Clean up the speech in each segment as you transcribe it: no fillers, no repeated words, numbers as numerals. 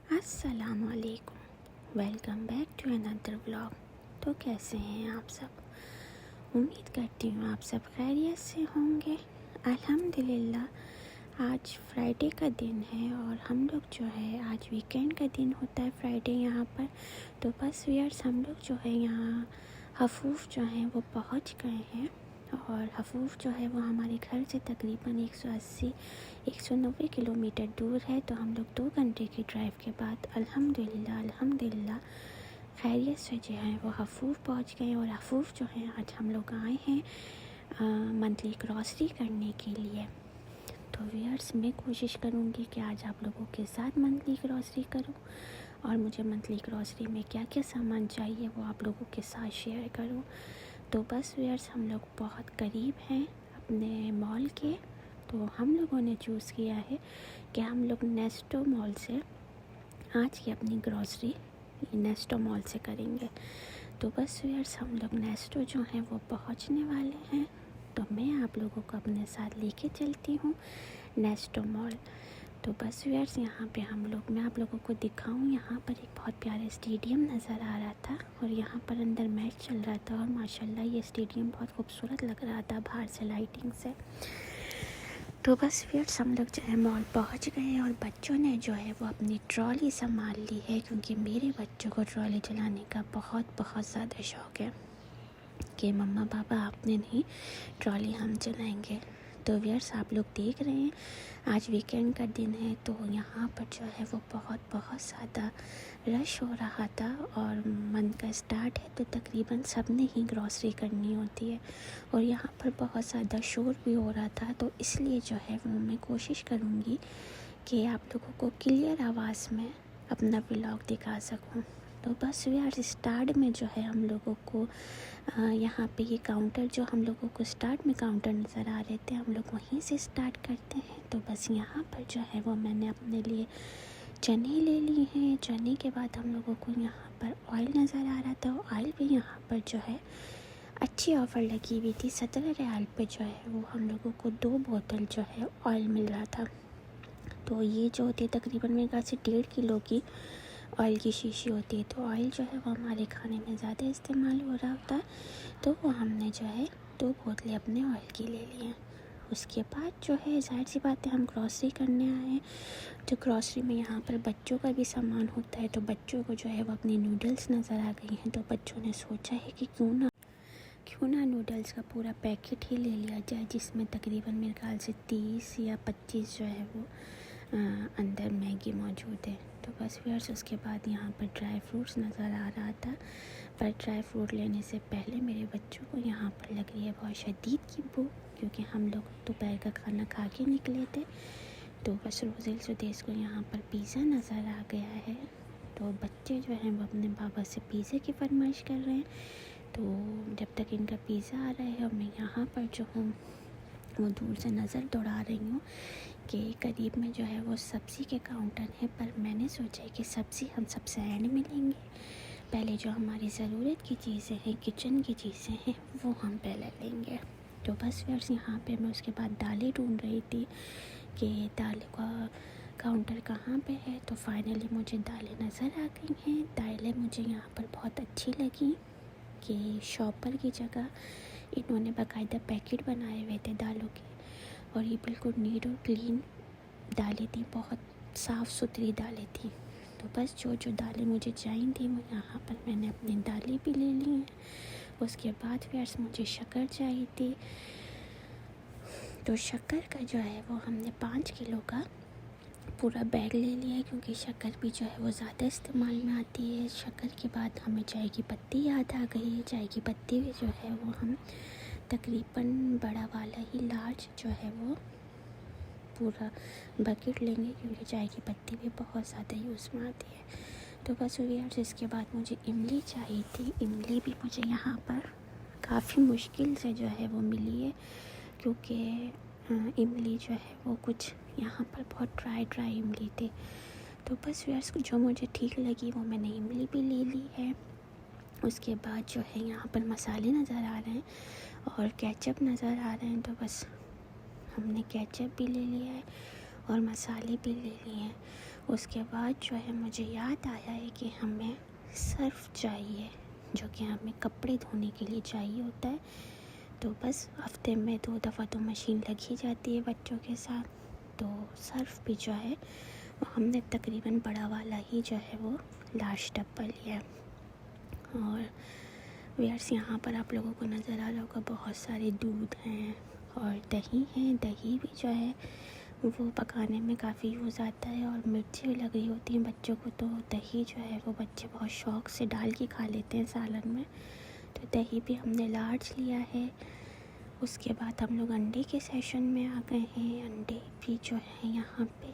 अस्सलामुअलैकुम, welcome back to another vlog. तो कैसे हैं आप सब? उम्मीद करती हूँ आप सब खैरियत से होंगे। अल्हम्दुलिल्लाह आज फ्राइडे का दिन है और हम लोग जो है आज वीकेंड का दिन होता है फ्राइडे यहाँ पर। तो बस व्यूअर्स हम लोग जो है यहाँ हफूफ जो है वो पहुँच गए हैं और हफूफ जो है वो हमारे घर से तकरीबन 180-190 किलोमीटर दूर है। तो हम लोग 2 घंटे की ड्राइव के बाद अल्हम्दुलिल्लाह खैरियत से जो है वो हफूफ पहुंच गए। और हफूफ जो है आज हम लोग आए हैं मंथली ग्रॉसरी करने के लिए। तो व्यूअर्स मैं कोशिश करूँगी कि आज आप लोगों के साथ मंथली ग्रॉसरी करूँ और मुझे मंथली ग्रॉसरी में क्या क्या सामान चाहिए वो आप लोगों के साथ शेयर करूँ। तो बस व्यूअर्स हम लोग बहुत करीब हैं अपने मॉल के। तो हम लोगों ने चूज़ किया है कि हम लोग नेस्टो मॉल से आज की अपनी ग्रॉसरी नेस्टो मॉल से करेंगे। तो बस व्यूअर्स हम लोग नेस्टो जो हैं वो पहुंचने वाले हैं। तो मैं आप लोगों को अपने साथ लेके चलती हूँ नेस्टो मॉल। तो बस व्यूअर्स यहाँ पे हम लोग मैं आप लोगों को दिखाऊँ, यहाँ पर एक बहुत प्यारा स्टेडियम नज़र आ रहा था और यहाँ पर अंदर मैच चल रहा था और माशाल्लाह ये स्टेडियम बहुत खूबसूरत लग रहा था बाहर से लाइटिंग से। तो बस व्यूअर्स हम लोग जो है मॉल पहुँच गए और बच्चों ने जो है वो अपनी ट्रॉली संभाल ली है क्योंकि मेरे बच्चों को ट्रॉली चलाने का बहुत ज़्यादा शौक़ है कि मम्मा पापा आपने नहीं, ट्रॉली हम चलाएंगे। तो व्यूअर्स आप लोग देख रहे हैं आज वीकेंड का दिन है तो यहाँ पर जो है वो बहुत ज़्यादा रश हो रहा था और मंथ का स्टार्ट है तो तकरीबन सब ने ही ग्रॉसरी करनी होती है और यहाँ पर बहुत ज़्यादा शोर भी हो रहा था। तो इसलिए जो है वो मैं कोशिश करूँगी कि आप लोगों को क्लियर आवाज़ में अपना व्लॉग दिखा सकूँ। तो बस यार स्टार्ट में जो है हम लोगों को यहाँ पे ये काउंटर जो हम लोगों को स्टार्ट में काउंटर नज़र आ रहे थे हम लोग वहीं से स्टार्ट करते हैं। तो बस यहाँ पर जो है वो मैंने अपने लिए चने ले लिए हैं। चने के बाद हम लोगों को यहाँ पर ऑयल नज़र आ रहा था। ऑयल भी यहाँ पर जो है अच्छी ऑफ़र लगी हुई थी, 17 रियाल पे जो है वो हम लोगों को 2 बोतल जो है ऑयल मिल रहा था। तो ये जो होती है तकरीबन मेरे ख्याल से 1.5 किलो की ऑयल की शीशी होती है। तो ऑयल जो है वो हमारे खाने में ज़्यादा इस्तेमाल हो रहा होता है तो वो हमने जो है 2 बोतलें अपने ऑयल की ले ली हैं। उसके बाद जो है जाहिर सी बात है हम ग्रॉसरी करने आए हैं। तो ग्रॉसरी में यहाँ पर बच्चों का भी सामान होता है। तो बच्चों को जो है वो अपनी नूडल्स नज़र आ गई हैं तो बच्चों ने सोचा है कि क्यों ना नूडल्स का पूरा पैकेट ही ले लिया जाए जिसमें तकरीबन मेरे ख्याल से 30 या 25 जो है वो अंदर मैगी मौजूद है। तो बस व्यूअर्स उसके बाद यहाँ पर ड्राई फ्रूट्स नज़र आ रहा था पर ड्राई फ्रूट लेने से पहले मेरे बच्चों को यहाँ पर लग रही है बहुत शदीद की भूख क्योंकि हम लोग दोपहर का खाना खा के निकले थे। तो बस रोज़िल सुदेश को यहाँ पर पिज़्ज़ा नज़र आ गया है। तो बच्चे जो हैं वो अपने बाबा से पिज़्ज़ा की फरमाइश कर रहे हैं। तो जब तक इनका पिज़्ज़ा आ रहा है और मैं यहाँ पर जो हूँ वो दूर से नज़र दौड़ा रही हूँ कि करीब में जो है वो सब्ज़ी के काउंटर है पर मैंने सोचा है कि सब्ज़ी हम सबसे एंड में लेंगे। पहले जो हमारी ज़रूरत की चीज़ें हैं किचन की चीज़ें हैं वो हम पहले लेंगे। तो बस फिर यहाँ पे मैं उसके बाद दालें ढूंढ रही थी कि दाल का काउंटर कहाँ पे है। तो फाइनली मुझे दालें नज़र आ गई हैं। दालें मुझे यहाँ पर बहुत अच्छी लगी कि शॉपर की जगह इन्होंने बाकायदा पैकेट बनाए हुए थे दालों के और ये बिल्कुल नीट और क्लीन दालें थी, बहुत साफ़ सुथरी दालें थी। तो बस जो दालें मुझे चाहिए थी वो यहाँ पर मैंने अपनी दालें भी ले ली हैं। उसके बाद फिर मुझे शक्कर चाहिए थी तो शक्कर का जो है वो हमने 5 किलो का पूरा बैग ले लिया है क्योंकि शक्कर भी जो है वो ज़्यादा इस्तेमाल में आती है। शक्कर के बाद हमें चाय की पत्ती याद आ गई है। चाय की पत्ती भी जो है वो हम तकरीबन बड़ा वाला ही लार्ज जो है वो पूरा बकेट लेंगे क्योंकि चाय की पत्ती भी बहुत ज़्यादा यूज़ में आती है। तो बस यार इसके बाद मुझे इमली चाहिए थी। इमली भी मुझे यहाँ पर काफ़ी मुश्किल से जो है वो मिली है क्योंकि इमली जो है वो कुछ यहाँ पर बहुत ड्राई इमली थी। तो बस यार जो मुझे ठीक लगी वो मैंने इमली भी ले ली है। उसके बाद जो है यहाँ पर मसाले नज़र आ रहे हैं और केचप नज़र आ रहे हैं। तो बस हमने केचप भी ले लिया है और मसाले भी ले लिए हैं। उसके बाद जो है मुझे याद आया है कि हमें सर्फ चाहिए, जो कि हमें कपड़े धोने के लिए चाहिए होता है। तो बस हफ्ते में 2 दफ़ा तो मशीन लगी जाती है बच्चों के साथ। तो सर्फ भी जो है वो हमने तकरीबन बड़ा वाला ही जो है वो लार्ज डब्बा लिया। और व्यूअर्स, यहाँ पर आप लोगों को नज़र आ रहा होगा बहुत सारे दूध हैं और दही है। दही भी जो है वो पकाने में काफ़ी यूज़ आता है और मिर्ची भी लग रही होती हैं बच्चों को, तो दही जो है वो बच्चे बहुत शौक़ से डाल के खा लेते हैं सालन में। तो दही भी हमने लार्ज लिया है। उसके बाद हम लोग अंडे के सेशन में आ गए हैं। अंडे भी जो है यहाँ पे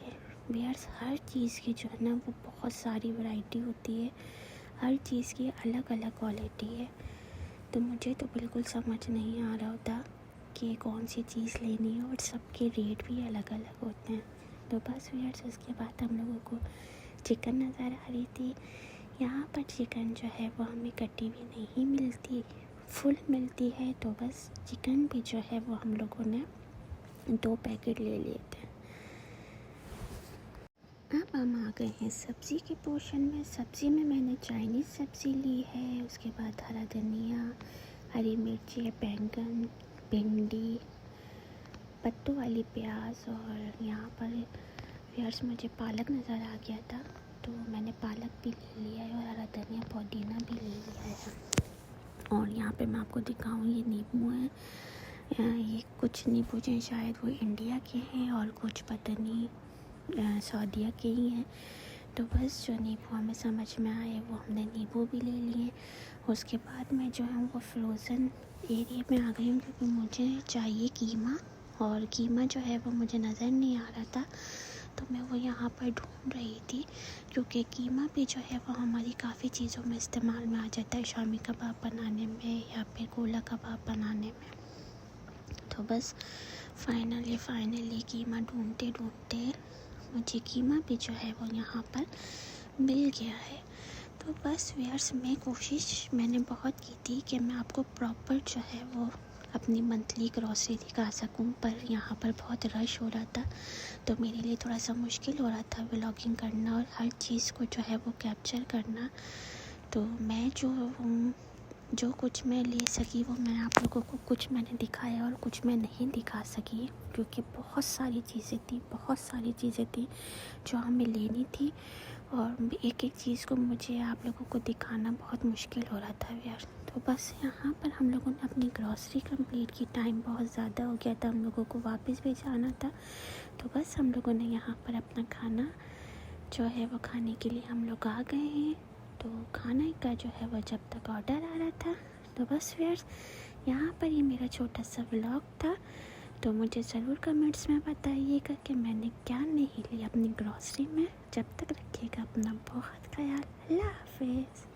व्यूअर्स हर चीज़ की जो है ना वो बहुत सारी वैरायटी होती है, हर चीज़ की अलग अलग क्वालिटी है। तो मुझे तो बिल्कुल समझ नहीं आ रहा होता कि कौन सी चीज़ लेनी है, और सबके रेट भी अलग अलग होते हैं। तो बस व्यूअर्स, उसके बाद हम लोगों को चिकन नज़र आ रही थी। यहाँ पर चिकन जो है वो हमें कटी हुई नहीं मिलती, फुल मिलती है। तो बस चिकन भी जो है वो हम लोगों ने 2 पैकेट ले लिए थे। अब हम आ गए हैं सब्ज़ी के पोर्शन में। सब्ज़ी में मैंने चाइनीज़ सब्ज़ी ली है, उसके बाद हरा धनिया, हरी मिर्ची, बैंगन, भिंडी, पत्तों वाली प्याज, और यहाँ पर व्यूअर्स मुझे पालक नज़र आ गया था तो मैंने पालक भी ले लिया है, और हरा धनिया पुदीना भी ले लिया है। और यहाँ पे मैं आपको दिखाऊँ, ये नींबू है। ये कुछ नींबू जो हैं शायद वो इंडिया के हैं और कुछ पता नहीं सऊदीया के ही हैं। तो बस जो नींबू हमें समझ में आए वो हमने नींबू भी ले लिए। उसके बाद मैं जो है वो फ्रोज़न एरिया में आ गई हूँ, क्योंकि मुझे चाहिए कीमा, और कीमा जो है वो मुझे नज़र नहीं आ रहा था। तो मैं वो यहाँ पर ढूंढ रही थी, क्योंकि कीमा भी जो है वो हमारी काफ़ी चीज़ों में इस्तेमाल में आ जाता है, शामी कबाब बनाने में या फिर गोला कबाब बनाने में। तो बस फाइनली कीमा ढूंढते ढूंढते मुझे कीमा भी जो है वो यहाँ पर मिल गया है। तो बस व्यूअर्स, मैंने बहुत की थी कि मैं आपको प्रॉपर जो है वो अपनी मंथली ग्रॉसरी दिखा सकूं, पर यहाँ पर बहुत रश हो रहा था तो मेरे लिए थोड़ा सा मुश्किल हो रहा था व्लॉगिंग करना और हर चीज़ को जो है वो कैप्चर करना। तो मैं जो कुछ मैं ले सकी वो मैं आप लोगों को कुछ मैंने दिखाया और कुछ मैं नहीं दिखा सकी, क्योंकि बहुत सारी चीज़ें थी जो हमें लेनी थी, और एक एक चीज़ को मुझे आप लोगों को दिखाना बहुत मुश्किल हो रहा था यार। तो बस यहाँ पर हम लोगों ने अपनी ग्रॉसरी कंप्लीट की। टाइम बहुत ज़्यादा हो गया था, हम लोगों को वापस भी जाना था। तो बस हम लोगों ने यहाँ पर अपना खाना जो है वो खाने के लिए हम लोग आ गए हैं। तो खाने का जो है वो जब तक ऑर्डर आ रहा था, तो बस व्यूअर्स यहाँ पर ये मेरा छोटा सा व्लॉग था। तो मुझे ज़रूर कमेंट्स में बताइएगा कि मैंने क्या नहीं लिया अपनी ग्रॉसरी में। जब तक रखिएगा अपना बहुत ख्याल। अल्लाह हाफिज़।